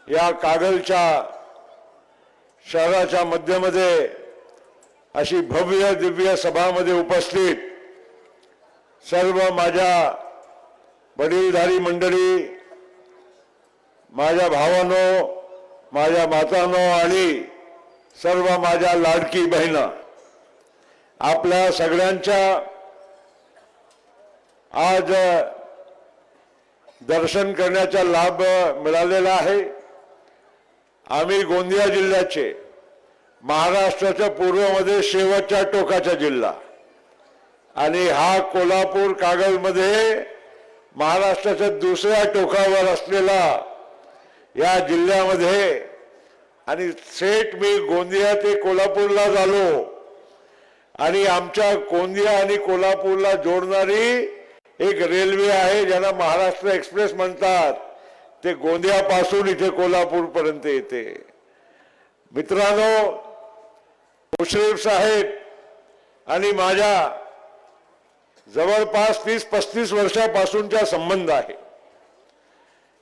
या कागलच्या शहराच्या मध्यमध्ये अशी भव्य दिव्य सभामध्ये उपस्थित सर्व माझ्या वडीलधारी मंडळी, माझ्या भावांनो, माझ्या मातांनो आणि सर्व माझ्या लाडकी बहिणा, आपल्या सगळ्यांच्या आज दर्शन करण्याचा लाभ मिळालेला आहे। आम्ही गोंदिया जिल्ह्याचे महाराष्ट्राच्या पूर्वेमध्ये शेवटच्या टोकाचा जिल्हा आणि हा कोल्हापूर कागलमध्ये महाराष्ट्राच्या दुसऱ्या टोकावर असलेला या जिल्ह्यामध्ये आणि थेट मी गोंदिया ते कोल्हापूरला झालो आणि आमच्या गोंदिया आणि कोल्हापूरला जोडणारी एक रेल्वे आहे ज्याला महाराष्ट्र एक्सप्रेस म्हणतात। ते गोंदियापासून इथे कोल्हापूर पर्यंत येते। मित्रांनो, मुश्रीफ साहेब आणि माझ्या जवळपास 30-35 वर्षापासूनचा संबंध आहे।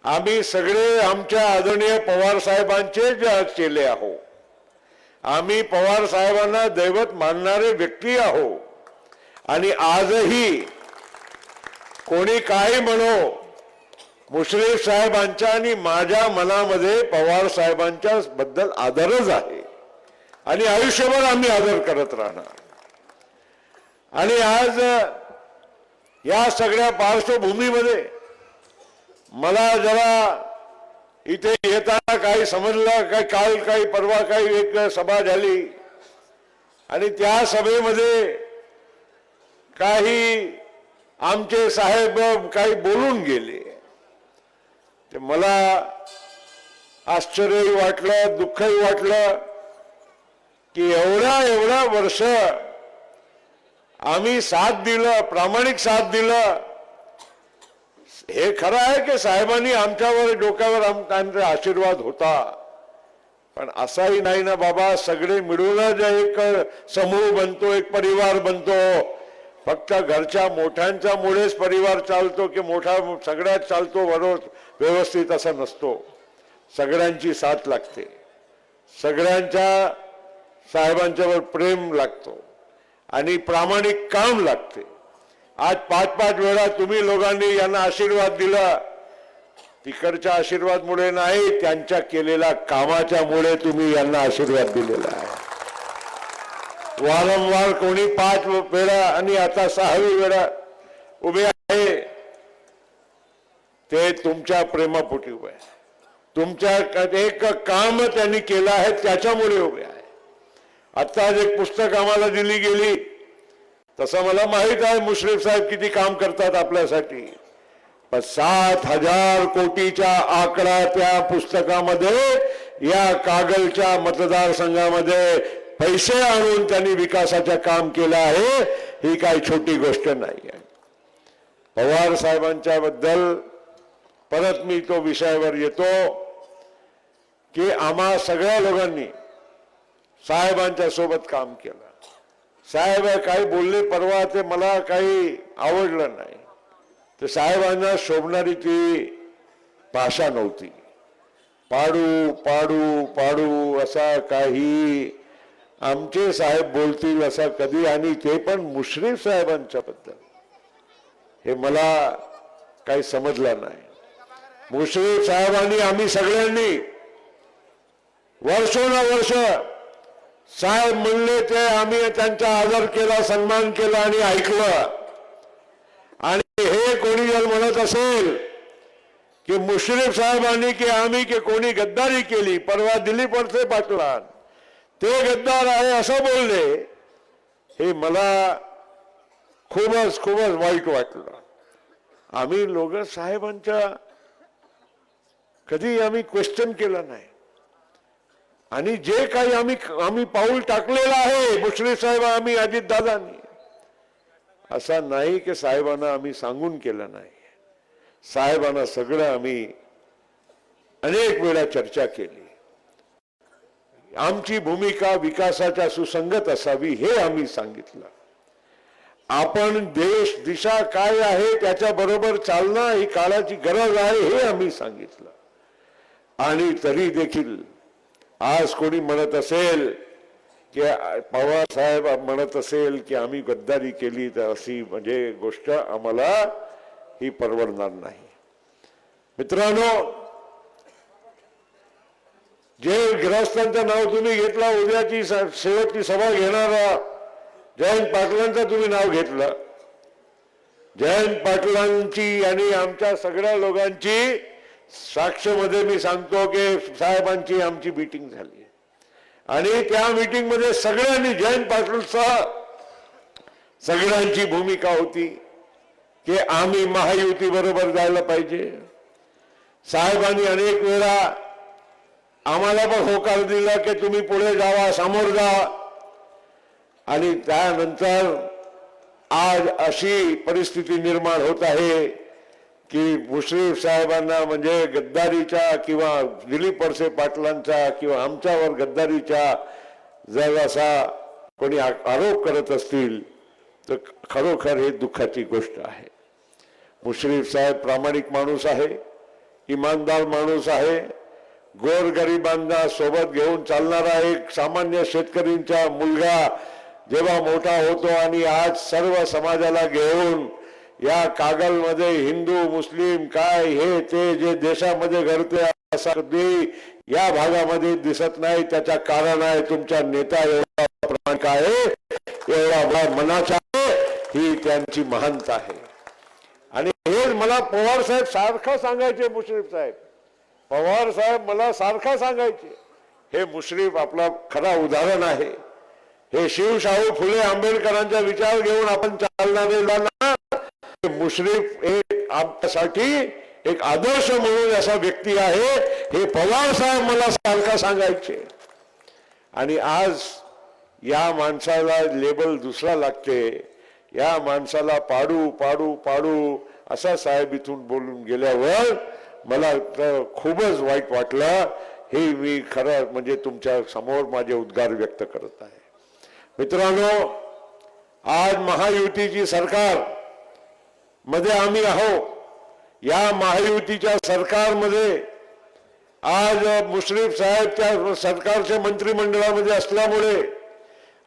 आम्ही सगळे आमच्या आदरणीय पवार साहेबांचे चेले आहोत। आम्ही पवार साहेबांना दैवत मानणारे व्यक्ती आहोत आणि आजही कोणी काही म्हणो, मुश्रीफ साहेबांच्या आणि माझ्या मनामध्ये पवार साहेबांच्या बद्दल आदरच आहे आणि आयुष्यभर आम्ही आदर करत राहणार। आणि आज या सगळ्या पार्श्वभूमीमध्ये मला जरा इथे येताना काही समजलं, काही काल काही परवा काही एक सभा झाली आणि त्या सभेमध्ये काही आमचे साहेब काही बोलून गेले। ते मला आश्चर्यही वाटलं, दुःखही वाटलं की एवढा वर्ष आम्ही साथ दिलं, प्रामाणिक साथ दिलं। हे खरं आहे की साहेबांनी आमच्यावर डोक्यावर त्यांचा आशीर्वाद होता, पण असाही नाही ना बाबा, सगळे मिळूनच एक समूह बनतो, एक परिवार बनतो। फक्त घरच्या मोठ्यांच्या मुळेच परिवार चालतो की मोठा सगळ्यात चालतो बरोबर व्यवस्थित असं नसतो। सगळ्यांची साथ लागते, सगळ्यांच्या साहेबांच्यावर प्रेम लागतो आणि प्रामाणिक काम लागते। आज 5-5 वेळा तुम्ही लोकांनी यांना आशीर्वाद दिला, तिकडच्या आशीर्वादमुळे नाही, त्यांच्या केलेल्या कामाच्यामुळे तुम्ही यांना आशीर्वाद दिलेला आहे। वारंवार कोणी 5 वेळा आणि आता 6वी वेळा उभे आहे, ते तुमच्या प्रेमापोटी उभे आहे। तुमच्या एक काम त्यांनी केलं आहे त्याच्यामुळे उभे आहे। आता एक पुस्तक आम्हाला दिली गेली, तसं मला माहित आहे मुश्रीफ साहेब किती काम करतात आपल्यासाठी, पण 7,000 कोटीचा आकडा त्या पुस्तकामध्ये या कागलच्या मतदारसंघामध्ये पैसे आणून त्यांनी विकासाचं काम केलं आहे। ही काही छोटी गोष्ट नाही आहे। पवार साहेबांच्या बद्दल परत मी तो विषयावर येतो की आम्हा सगळ्या लोकांनी साहेबांच्या सोबत काम केलं। साहेब काही बोलले परवा, ते मला काही आवडलं नाही। तर साहेबांना शोभणारी ती भाषा नव्हती। पाडू पाडू पाडू असा काही आमचे साहेब बोलतील असा कधी, आणि ते पण मुश्रीफ साहेबांच्या बद्दल, हे मला काही समजलं नाही। मुश्रीफ साहेबांनी आम्ही सगळ्यांनी वर्षोनवर्ष साहेब म्हणले ते आम्ही त्यांचा आदर केला, सन्मान केला आणि ऐकलं। आणि हे कोणी जर म्हणत असेल की मुश्रीफ साहेबांनी की आम्ही की कोणी गद्दारी केली, परवा दिलीप वळसे पाटलां ते गद्दार आहे असं बोलले, हे मला खूपच वाईट वाटलं। आम्ही लोक साहेबांच्या कधी आम्ही क्वेश्चन केलं नाही आणि जे काही आम्ही पाऊल टाकलेलं आहे मुश्रीफ साहेब, आम्ही अजित दादांनी, असा नाही की साहेबांना आम्ही सांगून केलं नाही। साहेबांना सगळं आम्ही अनेक वेळा चर्चा केली। आमची भूमिका विकासाच्या सुसंगत असावी हे आम्ही सांगितलं। आपण देश दिशा काय आहे त्याच्या बरोबर चालणं ही काळाची गरज आहे हे आम्ही सांगितलं। आणि तरी देखील आज कोणी म्हणत असेल की पवार साहेब म्हणत असेल की आम्ही गद्दारी केली, तर अशी म्हणजे गोष्ट आम्हाला ही परवडणार नाही. मित्रांनो, जे ग्रहस्थांचं नाव तुम्ही घेतला, उद्याची शेवटची सभा घेणारा जयंत पाटलांचं तुम्ही नाव घेतलं. जयंत पाटलांची आणि आमच्या सगळ्या लोकांची साक्षमध्ये मी सांगतो की साहेबांची आमची मीटिंग झाली आणि त्या मीटिंग मध्ये सगळ्यांनी जयंत पाटलांचा सगळ्यांची भूमिका होती की आम्ही महायुती बरोबर जायला पाहिजे. साहेबांनी अनेक वेळा आम्हाला पण होकार दिला की तुम्ही पुढे जावा, समोर जा. आणि त्यानंतर आज अशी परिस्थिती निर्माण होत आहे की मुश्रीफ साहेबांना म्हणजे गद्दारीच्या किंवा दिलीप वळसे पाटलांचा किंवा आमच्यावर गद्दारीच्या जर असा कोणी आरोप करत असतील तर खरोखर हे दुःखाची गोष्ट आहे. मुश्रीफ साहेब प्रामाणिक माणूस आहे, इमानदार माणूस आहे, गोरगरिबांना सोबत घेऊन चालणारा एक सामान्य शेतकरींचा मुलगा जेव्हा मोठा होतो आणि आज सर्व समाजाला घेऊन या कागलमध्ये हिंदू मुस्लिम काय हे ते जे देशामध्ये घडते असं कधी या भागामध्ये दिसत नाही. त्याच्या कारण आहे तुमचा नेता एवढा प्रामाणिक आहे, एवढा मनाचा आहे, ही त्यांची महानता आहे. आणि हे मला पवार साहेब सारखं सांगायचे, मुश्रीफ साहेब पवार साहेब मला सारखं सांगायचे, हे मुश्रीफ आपला खरा उदाहरण आहे. हे शिवशाहू फुले आंबेडकरांचा विचार घेऊन आपण चालणारे मुश्रीफ एक आपल्यासाठी एक आदर्श म्हणून असा व्यक्ती आहे, हे पवार साहेब मला सारखा सांगायचे. आणि आज या माणसाला लेबल दुसरा लागते, या माणसाला पाडू पाडू पाडू असा साहेब इथून बोलून गेल्यावर मला खूपच वाईट वाटलं. हे मी खरं म्हणजे तुमच्या समोर माझे उद्गार व्यक्त करत आहे. मित्रांनो, आज महायुतीची सरकार मध्ये आम्ही आहोत. या महायुतीच्या सरकारमध्ये आज मुश्रीफ साहेब त्या सरकारच्या मंत्रिमंडळामध्ये असल्यामुळे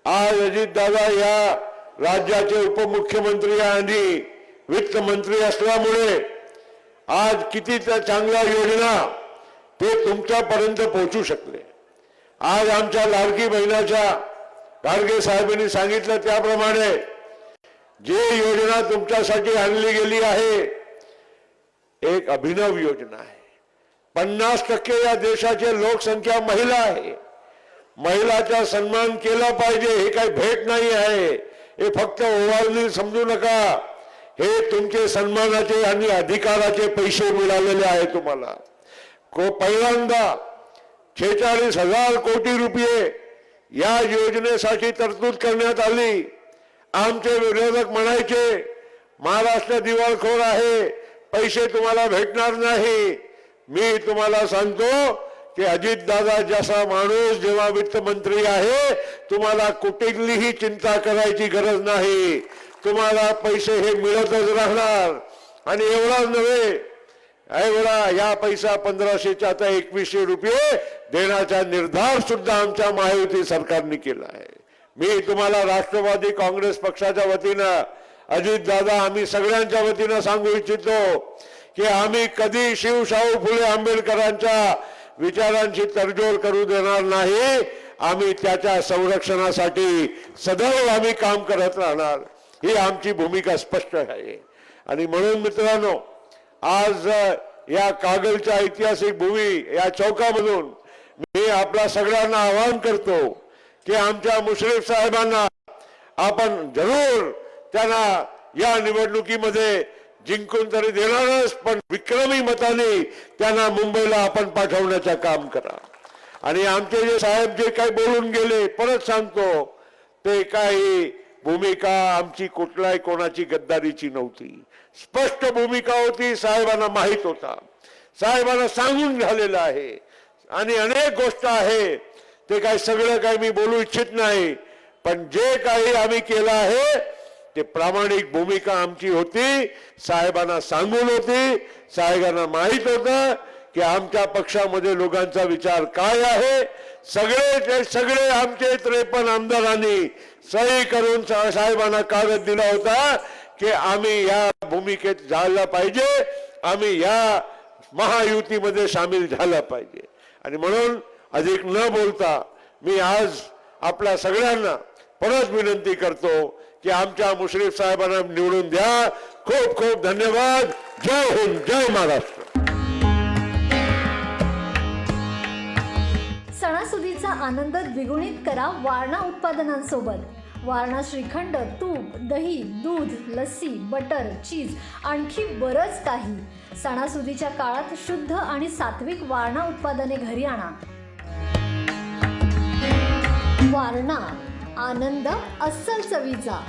आज अजितदादा या राज्याचे उपमुख्यमंत्री आणि वित्त मंत्री असल्यामुळे आज किती त्या चांगल्या योजना ते तुमच्यापर्यंत पोहोचू शकले. आज आमच्या लाडकी बहिणाच्या गाडगे साहेबांनी सांगितलं त्याप्रमाणे जे योजना तुमच्यासाठी आणली गेली आहे, एक अभिनव योजना आहे. 50% या देशाची लोकसंख्या महिला आहे. महिलाचा सन्मान केला पाहिजे. हे काही भेट नाही आहे, हे फक्त ओवाळणी समजू नका. हे तुमचे सन्मानाचे आणि अधिकाराचे पैसे मिळालेले आहे तुम्हाला. पहिल्यांदा 46,000 कोटी रुपये या योजनेसाठी तरतूद करण्यात आली. आमचे विरोधक म्हणायचे महाराष्ट्र दिवाळखोर आहे, पैसे तुम्हाला भेटणार नाही. मी तुम्हाला सांगतो की अजितदादा जसा माणूस जेव्हा वित्त मंत्री आहे, तुम्हाला कुठलीही चिंता करायची गरज नाही. तुम्हाला पैसे हे मिळतच राहणार. आणि एवढाच नव्हे, एवढा या पैसा 1500च्या आता 2100 रुपये देण्याचा निर्धार सुद्धा आमच्या महायुती सरकारने केला आहे. मी तुम्हाला राष्ट्रवादी काँग्रेस पक्षाच्या वतीनं अजितदादा आम्ही सगळ्यांच्या वतीनं सांगू इच्छितो की आम्ही कधी शिवशाहू फुले आंबेडकरांच्या विचारांची तडजोड करू देणार नाही. आम्ही त्याच्या संरक्षणासाठी सदैव आम्ही काम करत राहणार. ही आमची भूमिका स्पष्ट आहे. आणि म्हणून मित्रांनो, आज या कागलच्या ऐतिहासिक भूमी या चौकामधून मी आपल्या सगळ्यांना आवाहन करतो की आमच्या मुश्रीफ साहेबांना आपण जरूर त्यांना या निवडणुकीमध्ये जिंकून तरी देणारच, पण विक्रमी मताने त्यांना मुंबईला आपण पाठवण्याचं काम करा. आणि आमचे जे साहेब जे काही बोलून गेले, परत सांगतो, ते काही भूमिका आमची कुठल्याही कोणाची गद्दारीची नव्हती. स्पष्ट भूमिका होती. साहेबांना माहित होता, साहेबांना सांगून झालेलं आहे. आणि अनेक गोष्ट आहे, ते काही सगळं काही मी बोलू इच्छित नाही, पण जे काही आम्ही केलं आहे ते प्रामाणिक भूमिका आमची होती. साहेबांना सांगून होती. साहेबांना माहित होतं की आमच्या पक्षामध्ये लोकांचा विचार काय आहे. सगळे आमचे 53 आमदारांनी सही करून साहेबांना कागद दिला होता की आम्ही या भूमिकेत जायला पाहिजे, आम्ही या महायुतीमध्ये सामील झाला पाहिजे. आणि म्हणून अधिक न बोलता मी आज आपल्या सगळ्यांना परत विनंती करतो की आमच्या मुश्रीफ साहेबांना निवडून द्या. खूप खूप धन्यवाद. जय हिंद, जय महाराष्ट्र. सणासुदीचा आनंद द्विगुणित करा वारणा उत्पादनांसोबत. वारणा श्रीखंड, तूप, दही, दूध, लस्सी, बटर, चीज आणखी बरंच काही. सणासुदीच्या काळात शुद्ध आणि सात्विक वारणा उत्पादने घरी आणा. वारणा, आनंद अस्सल चवीचा.